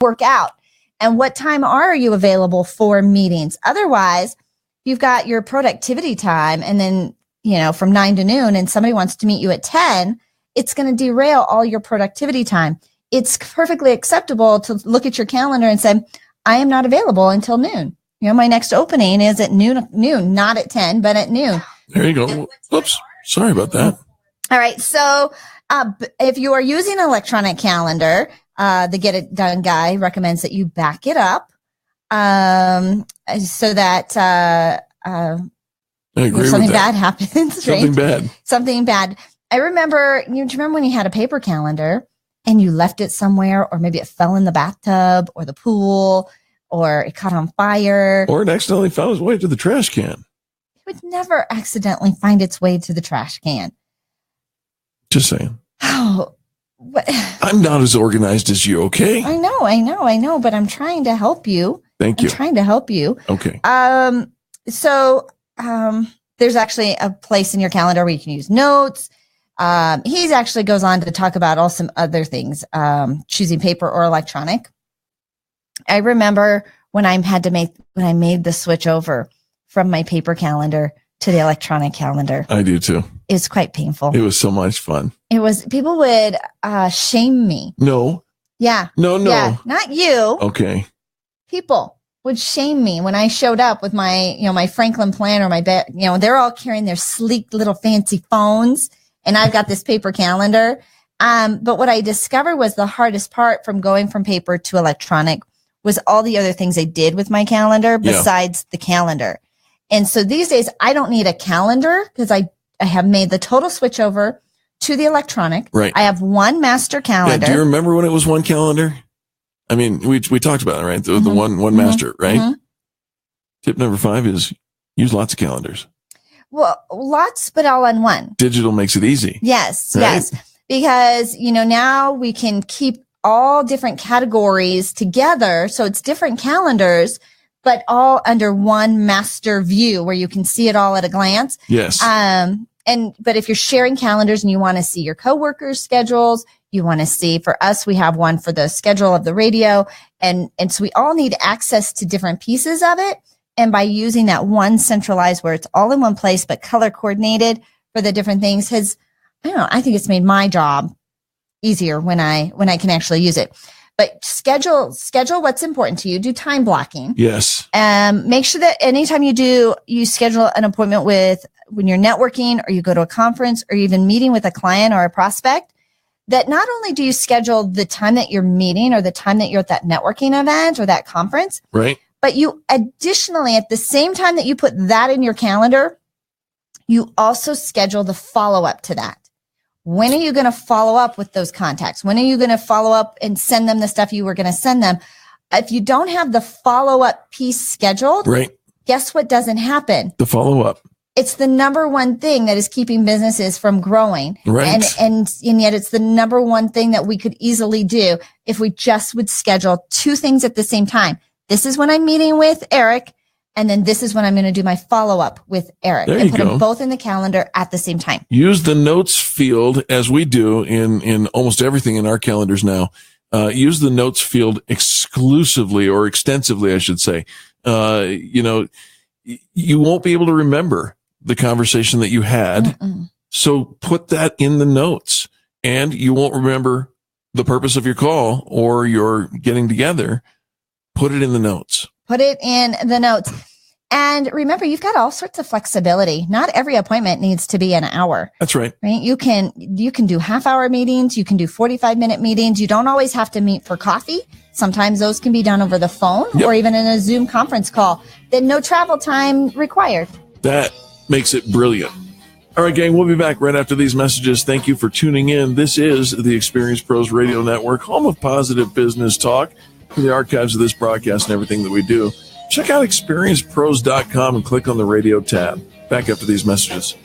work out. And what time are you available for meetings? Otherwise, you've got your productivity time and then, from 9 to noon and somebody wants to meet you at 10, it's going to derail all your productivity time. It's perfectly acceptable to look at your calendar and say, I am not available until noon. My next opening is at noon, not at 10, but at noon. There you go. Whoops. Sorry about that. All right. So if you are using an electronic calendar, the Get It Done guy recommends that you back it up so that something bad happens. Something right? bad. Something bad. I remember, do you remember when you had a paper calendar and you left it somewhere, or maybe it fell in the bathtub or the pool, or it caught on fire? Or it accidentally found its way to the trash can. It would never accidentally find its way to the trash can. Just saying. Oh, what? I'm not as organized as you, okay? I know, but I'm trying to help you. Thank you. I'm trying to help you. Okay. So there's actually a place in your calendar where you can use notes. He actually goes on to talk about all some other things, choosing paper or electronic. I remember when I made the switch over from my paper calendar to the electronic calendar. I do too. It was quite painful. It was so much fun. People would shame me. No. Yeah. No. Yeah, not you. Okay. People would shame me when I showed up with my, my Franklin planner, my bag. They're all carrying their sleek little fancy phones, and I've got this paper calendar. But what I discovered was the hardest part from going from paper to electronic was all the other things I did with my calendar besides the calendar. And so these days I don't need a calendar because I have made the total switch over to the electronic. Right. I have one master calendar. Yeah, do you remember when it was one calendar? I mean, we talked about it, right? The one master, right? Mm-hmm. Tip number 5 is use lots of calendars. Well, lots, but all on one. Digital makes it easy. Yes, right? Yes. Because, now we can keep all different categories together. So it's different calendars, but all under one master view where you can see it all at a glance. Yes. But if you're sharing calendars and you want to see your coworkers' schedules, you want to see, for us, we have one for the schedule of the radio. And so we all need access to different pieces of it. And by using that one centralized where it's all in one place, but color coordinated for the different things I think it's made my job easier when I can actually use it. But schedule what's important to you. Do time blocking. Yes. Make sure that anytime you schedule an appointment when you're networking, or you go to a conference, or even meeting with a client or a prospect, that not only do you schedule the time that you're meeting or the time that you're at that networking event or that conference, right? But you additionally, at the same time that you put that in your calendar, you also schedule the follow-up to that. When are you going to follow up with those contacts? When are you going to follow up and send them the stuff you were going to send them? If you don't have the follow-up piece scheduled, right? Guess what doesn't happen? The follow-up. It's the number one thing that is keeping businesses from growing. Right. And yet it's the number one thing that we could easily do if we just would schedule 2 things at the same time. This is when I'm meeting with Eric, and then this is when I'm going to do my follow-up with Eric. There and you put go. them both in the calendar at the same time. Use the notes field, as we do in almost everything in our calendars now. Use the notes field exclusively, or extensively, I should say. You won't be able to remember the conversation that you had. Mm-mm. So put that in the notes, and you won't remember the purpose of your call or your getting together. Put it in the notes. Put it in the notes. And remember, you've got all sorts of flexibility. Not every appointment needs to be an hour. That's right. Right? You can do half-hour meetings. You can do 45-minute meetings. You don't always have to meet for coffee. Sometimes those can be done over the phone, yep, or even in a Zoom conference call. Then no travel time required. That makes it brilliant. All right, gang, we'll be back right after these messages. Thank you for tuning in. This is the Experience Pros Radio Network, home of positive business talk. For the archives of this broadcast and everything that we do, check out experiencepros.com and click on the radio tab. Back after these messages.